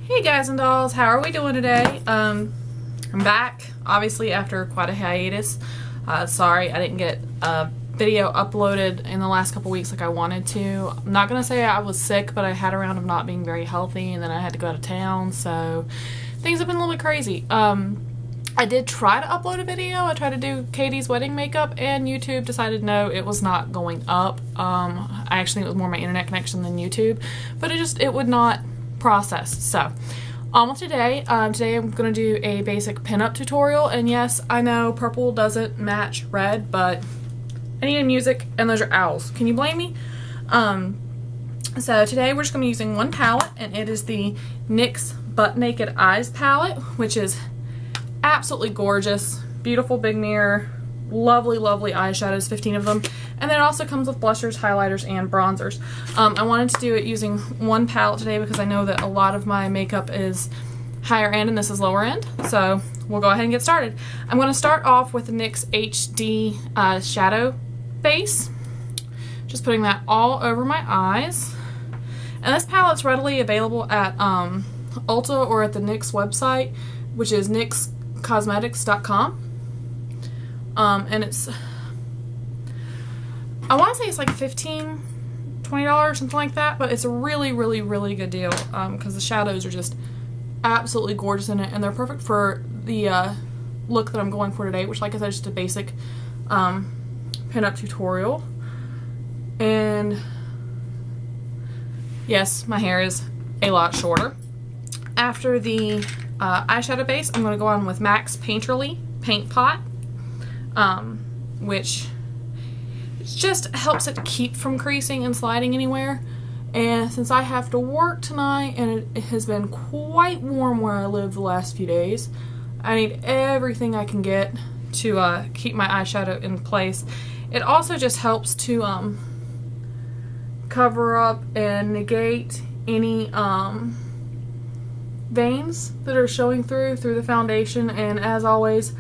Hey guys and dolls, how are we doing today? I'm back, obviously, after quite a hiatus. Sorry I didn't get a video uploaded in the last couple weeks like I wanted to. I'm not gonna say I was sick, but I had a round of not being very healthy, and then I had to go out of town, so things have been a little bit crazy. I did try to upload a video. I tried to do Katie's wedding makeup, and YouTube decided no, it was not going up. I actually think it was more my internet connection than YouTube, but it would not process. So on with today. Today I'm going to do a basic pinup tutorial, and yes, I know purple doesn't match red, but I needed music and those are owls. Can you blame me? So today we're just going to be using one palette, and it is the NYX Butt Naked Eyes palette, which is absolutely gorgeous. Beautiful big mirror, lovely eyeshadows, 15 of them, and then it also comes with blushers, highlighters, and bronzers. I wanted to do it using one palette today because I know that a lot of my makeup is higher end and this is lower end, so we'll go ahead and get started. I'm going to start off with the NYX HD shadow base, just putting that all over my eyes, and this palette's readily available at Ulta or at the NYX website, which is nyxcosmetics.com. And it's, I want to say it's like $15, $20, something like that, but it's a really good deal because the shadows are just absolutely gorgeous in it, and they're perfect for the look that I'm going for today, which, like I said, is just a basic pinup tutorial. And yes, my hair is a lot shorter. After the eyeshadow base, I'm going to go on with MAC's Painterly Paint Pot, which just helps it keep from creasing and sliding anywhere. And since I have to work tonight and it has been quite warm where I live the last few days, I need everything I can get to keep my eyeshadow in place. It also just helps to cover up and negate any veins that are showing through the foundation. And as always,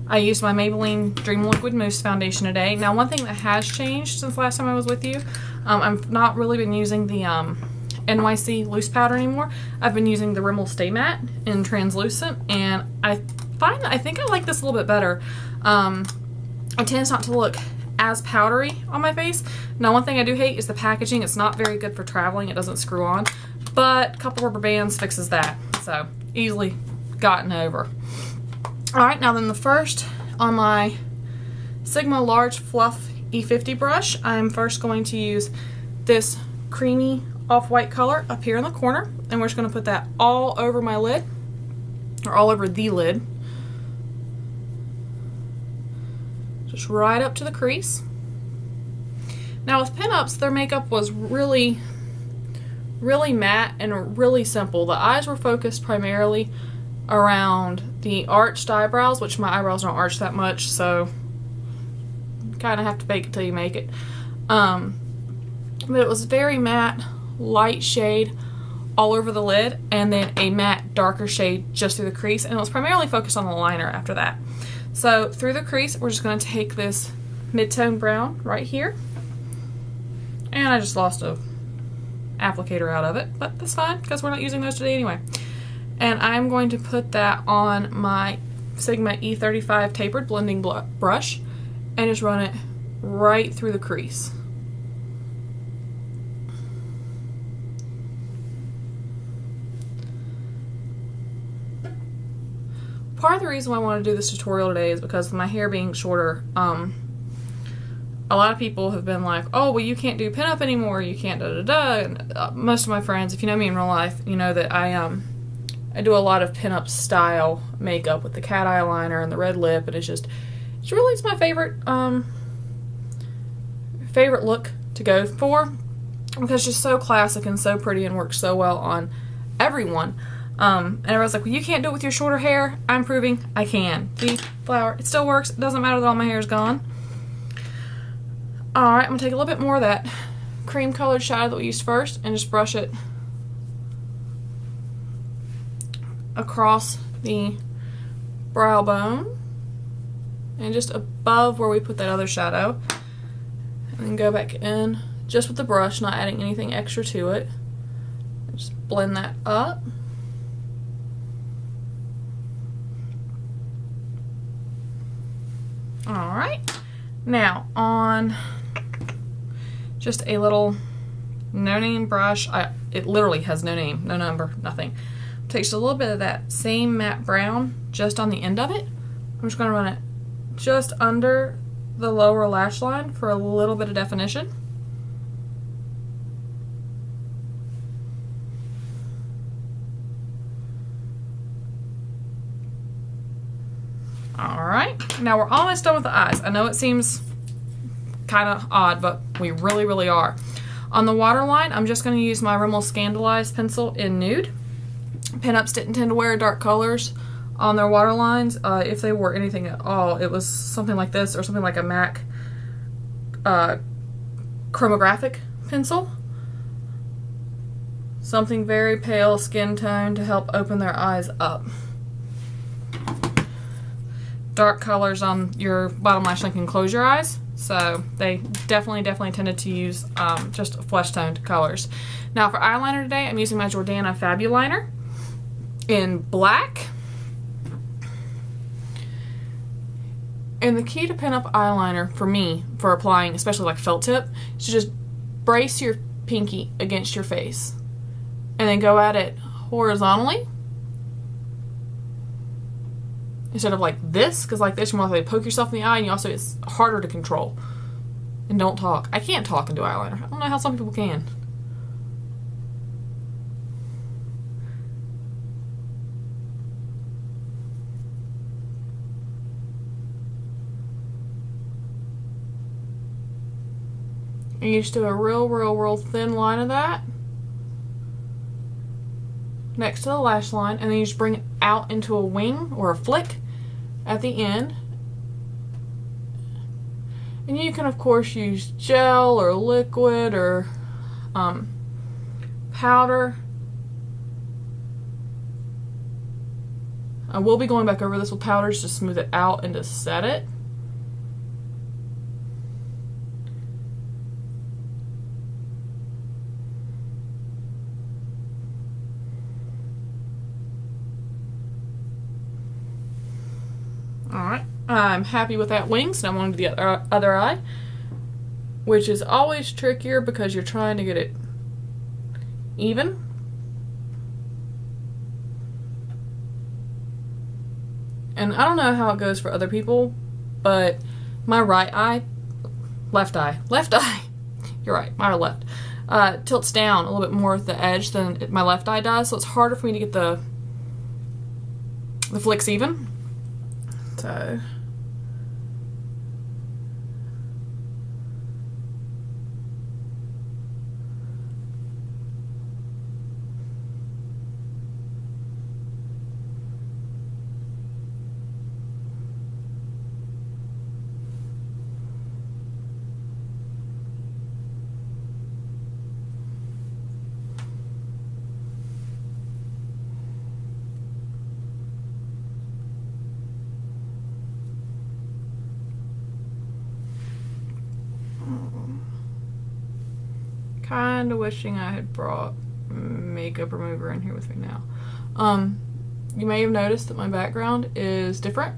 I used my Maybelline Dream Liquid Mousse foundation today. Now, one thing that has changed since last time I was with you, I've not really been using the NYX loose powder anymore. I've been using the Rimmel Stay Matte in translucent, and I think I like this a little bit better. It tends not to look as powdery on my face. Now, one thing I do hate is the packaging. It's not very good for traveling. It doesn't screw on, but a couple rubber bands fixes that, so easily gotten over. Alright, now then the first, on my Sigma Large Fluff E50 brush, I'm first going to use this creamy off-white color up here in the corner, and we're just going to put that all over my lid, or all over the lid. Just right up to the crease. Now with pinups, their makeup was really matte and really simple. The eyes were focused primarily around the arched eyebrows, which my eyebrows don't arch that much, so you kind of have to fake it till you make it. But it was very matte, light shade all over the lid, and then a matte darker shade just through the crease, and it was primarily focused on the liner after that. So through the crease, we're just going to take this mid-tone brown right here, and I just lost a applicator out of it, but that's fine because we're not using those today anyway. And I'm going to put that on my Sigma E35 tapered blending brush and just run it right through the crease. Part of the reason why I want to do this tutorial today is because of my hair being shorter. A lot of people have been like, oh, well, you can't do pinup anymore, you can't da-da-da. And most of my friends, if you know me in real life, you know that I do a lot of pinup style makeup with the cat eyeliner and the red lip, and it's my favorite look to go for because it's just so classic and so pretty and works so well on everyone. And everyone's like, well, you can't do it with your shorter hair. I'm proving I can. See, flower, it still works. It doesn't matter that all my hair is gone. Alright, I'm going to take a little bit more of that cream colored shadow that we used first and just brush it across the brow bone and just above where we put that other shadow, and then go back in just with the brush, not adding anything extra to it. Just blend that up. Alright, now on just a little no-name brush. It literally has no name, no number, nothing. Take just a little bit of that same matte brown just on the end of it. I'm just going to run it just under the lower lash line for a little bit of definition. Alright, now we're almost done with the eyes. I know it seems kind of odd, but we really, really are. On the waterline, I'm just going to use my Rimmel Scandalized pencil in Nude. Pinups didn't tend to wear dark colors on their waterlines. If they wore anything at all, it was something like this or something like a MAC chromographic pencil. Something very pale skin tone to help open their eyes up. Dark colors on your bottom lash line can close your eyes, so they definitely tended to use just flesh toned colors. Now for eyeliner today, I'm using my Jordana Fabuliner in Black. And the key to pinup eyeliner for me, for applying, especially like felt tip, is to just brace your pinky against your face and then go at it horizontally instead of like this, because like this you more likely poke yourself in the eye, and you also, it's harder to control. And don't talk. I can't talk and do eyeliner. I don't know how some people can. And you just do a real thin line of that next to the lash line, and then you just bring it out into a wing or a flick at the end. And you can of course use gel or liquid or powder. I will be going back over this with powders to smooth it out and to set it. Alright, I'm happy with that wing, so now I'm on to the other eye, which is always trickier because you're trying to get it even. And I don't know how it goes for other people, but my left eye, you're right, my left, tilts down a little bit more at the edge than my left eye does, so it's harder for me to get the flicks even. So kind of wishing I had brought makeup remover in here with me now. You may have noticed that my background is different.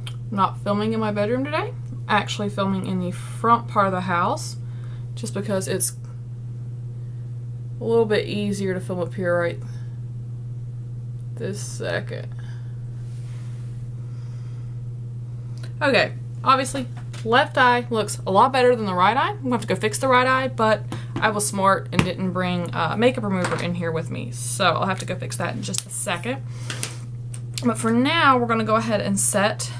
I'm not filming in my bedroom today. I'm actually filming in the front part of the house just because it's a little bit easier to film up here right this second. Okay, obviously left eye looks a lot better than the right eye. I'm gonna have to go fix the right eye, but I was smart and didn't bring makeup remover in here with me, so I'll have to go fix that in just a second. But for now, we're gonna go ahead and set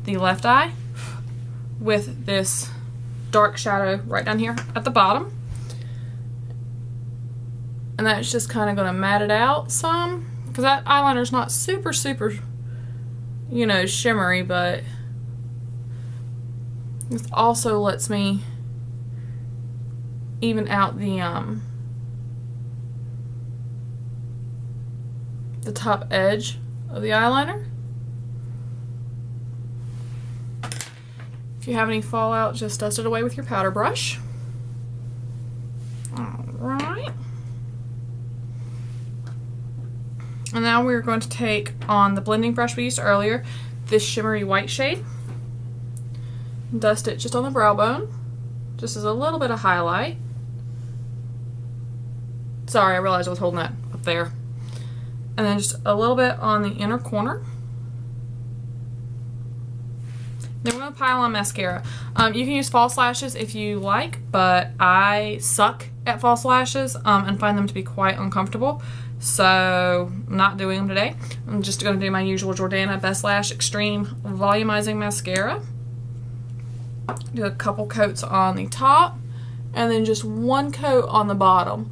the left eye with this dark shadow right down here at the bottom. And that's just kind of gonna matte it out some, because that eyeliner's not super, you know, shimmery, but this also lets me even out the top edge of the eyeliner. If you have any fallout, just dust it away with your powder brush. Alright. And now we're going to take on the blending brush we used earlier, this shimmery white shade. Dust it just on the brow bone, just as a little bit of highlight. Sorry, I realized I was holding that up there. And then just a little bit on the inner corner. Then we're going to pile on mascara. You can use false lashes if you like, but I suck at false lashes and find them to be quite uncomfortable. So I'm not doing them today. I'm just going to do my usual Jordana Best Lash Extreme Volumizing Mascara. Do a couple coats on the top and then just one coat on the bottom.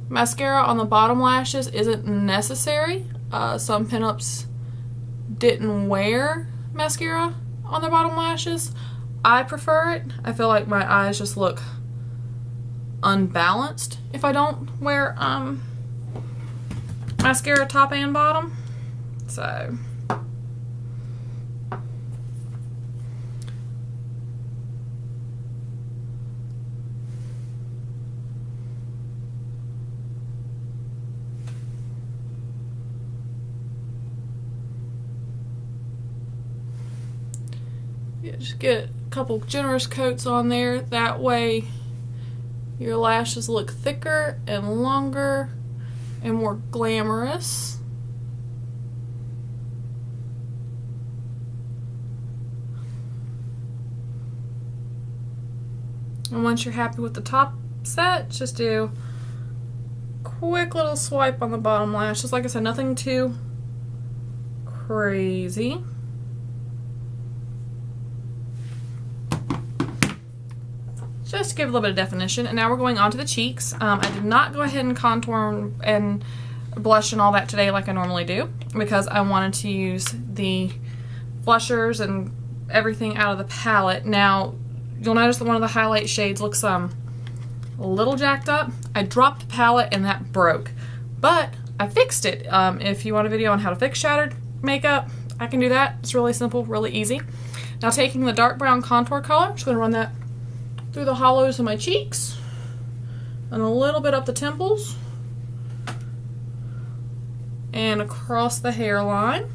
Mascara on the bottom lashes isn't necessary. Some pinups didn't wear mascara on their bottom lashes. I prefer it. I feel like my eyes just look unbalanced if I don't wear mascara top and bottom. So just get a couple generous coats on there. That way your lashes look thicker and longer and more glamorous. And once you're happy with the top set, just do a quick little swipe on the bottom lashes. Like I said, nothing too crazy. Just to give a little bit of definition. And now we're going on to the cheeks. I did not go ahead and contour and blush and all that today like I normally do, because I wanted to use the blushers and everything out of the palette. Now you'll notice that one of the highlight shades looks a little jacked up. I dropped the palette and that broke, but I fixed it. If you want a video on how to fix shattered makeup, I can do that. It's really simple, really easy. Now taking the dark brown contour color, I'm just going to run that through the hollows of my cheeks and a little bit up the temples and across the hairline.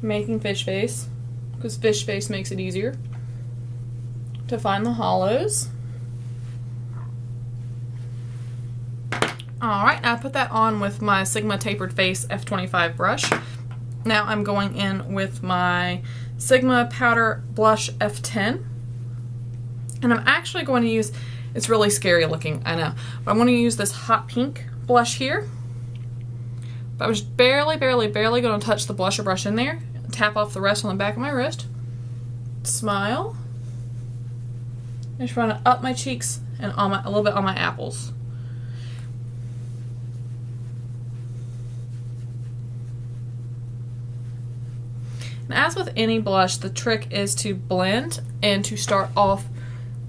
Making fish face, because fish face makes it easier to find the hollows. Alright, I put that on with my Sigma Tapered Face F25 brush. Now I'm going in with my Sigma Powder Blush F10. And I'm actually going to use, it's really scary looking, I know, but I'm going to use this hot pink blush here. But I was barely going to touch the blusher brush in there. Tap off the rest on the back of my wrist. Smile. And just run it up my cheeks and on a little bit on my apples. And as with any blush, the trick is to blend and to start off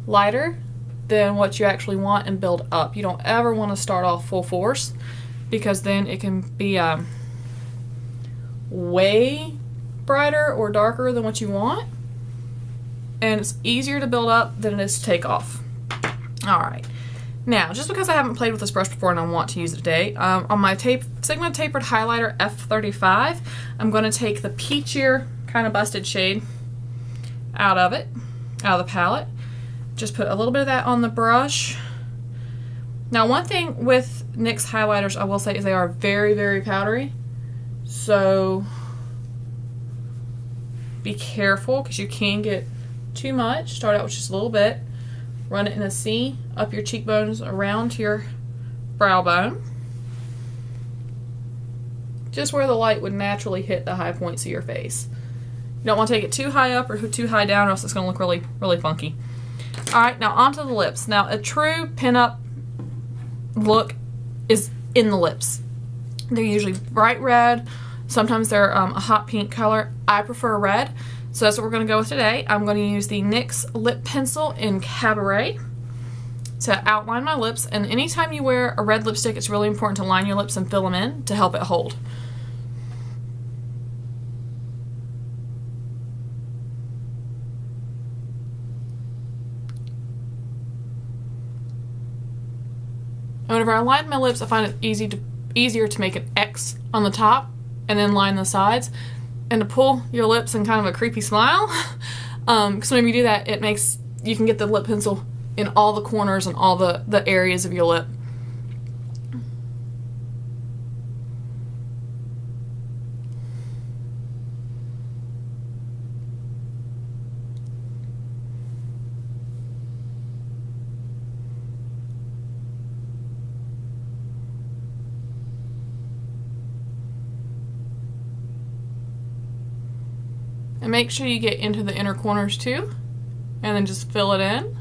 lighter than what you actually want and build up. You don't ever want to start off full force, because then it can be way brighter or darker than what you want, and it's easier to build up than it is to take off. Alright, now just because I haven't played with this brush before and I want to use it today, on my Sigma Tapered Highlighter F35, I'm going to take the peachier kind of busted shade out of the palette. Just put a little bit of that on the brush. Now one thing with NYX highlighters I will say is they are very powdery, so be careful because you can get too much. Start out with just a little bit, run it in a C up your cheekbones around to your brow bone, just where the light would naturally hit the high points of your face. You don't want to take it too high up or too high down, or else it's going to look really funky. Alright, now onto the lips. Now a true pinup look is in the lips. They're usually bright red. Sometimes they're a hot pink color. I prefer red, so that's what we're going to go with today. I'm going to use the NYX Lip Pencil in Cabaret to outline my lips. And anytime you wear a red lipstick, it's really important to line your lips and fill them in to help it hold. whenever I line my lips, I find it easier to make an X on the top and then line the sides, and to pull your lips in kind of a creepy smile. Because whenever you do that, you can get the lip pencil in all the corners and all the areas of your lip. And make sure you get into the inner corners too, and then just fill it in.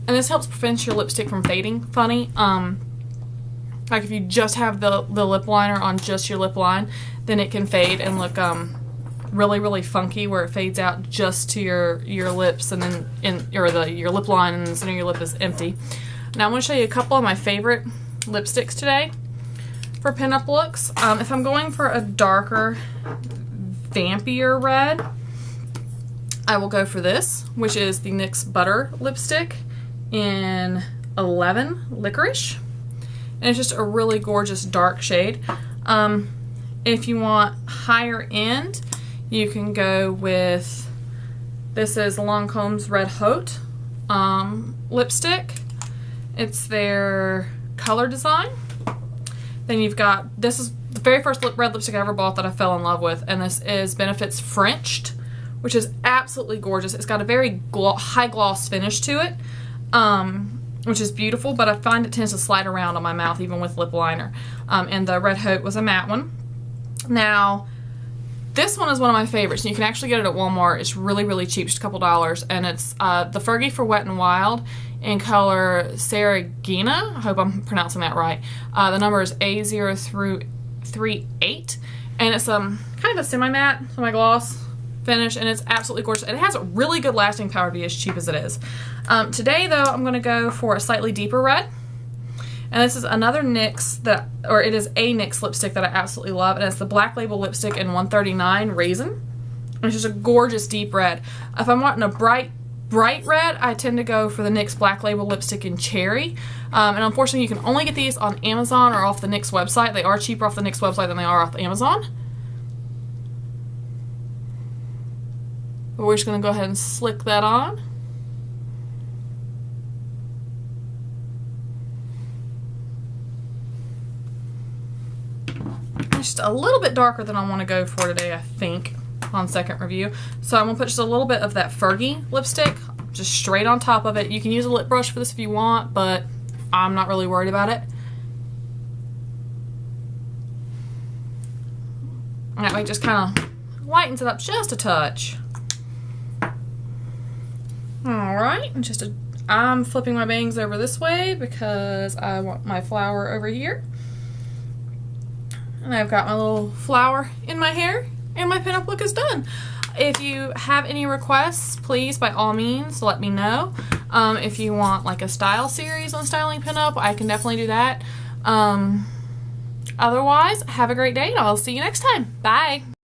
And this helps prevent your lipstick from fading funny. Like if you just have the lip liner on just your lip line, then it can fade and look really funky, where it fades out just to your lips, and then your lip line, and the center of your lip is empty. Now I'm going to show you a couple of my favorite lipsticks today for pinup looks. If I'm going for a darker, vampier red, I will go for this, which is the NYX Butter lipstick in 11 Licorice, and it's just a really gorgeous dark shade. If you want higher end, you can go with, this is Lancome's Red Haute lipstick. It's their color design. Then you've got, this is the very first red lipstick I ever bought that I fell in love with, and this is Benefit's Frenched, which is absolutely gorgeous. It's got a very high gloss finish to it, which is beautiful, but I find it tends to slide around on my mouth even with lip liner. And the Red Haute was a matte one. Now, this one is one of my favorites, and you can actually get it at Walmart. It's really cheap, just a couple dollars, and it's the Fergie for Wet n Wild in color Saraghina. I hope I'm pronouncing that right. The number is A038, and it's kind of a semi-matte, semi-gloss finish, and it's absolutely gorgeous. And it has a really good lasting power to be as cheap as it is. Today, though, I'm going to go for a slightly deeper red. And this is another NYX it is a NYX lipstick that I absolutely love, and it's the Black Label lipstick in 139 Raisin. And it's just a gorgeous deep red. If I'm wanting a bright red, I tend to go for the NYX Black Label lipstick in Cherry. And unfortunately, you can only get these on Amazon or off the NYX website. They are cheaper off the NYX website than they are off Amazon. But we're just going to go ahead and slick that on. Just a little bit darker than I want to go for today, I think, on second review. So I'm going to put just a little bit of that Fergie lipstick just straight on top of it. You can use a lip brush for this if you want, but I'm not really worried about it. And that way it just kind of lightens it up just a touch. Alright, I'm flipping my bangs over this way because I want my flower over here. And I've got my little flower in my hair, and my pinup look is done. If you have any requests, please, by all means, let me know. If you want like a style series on styling pinup, I can definitely do that. Otherwise, have a great day, and I'll see you next time. Bye!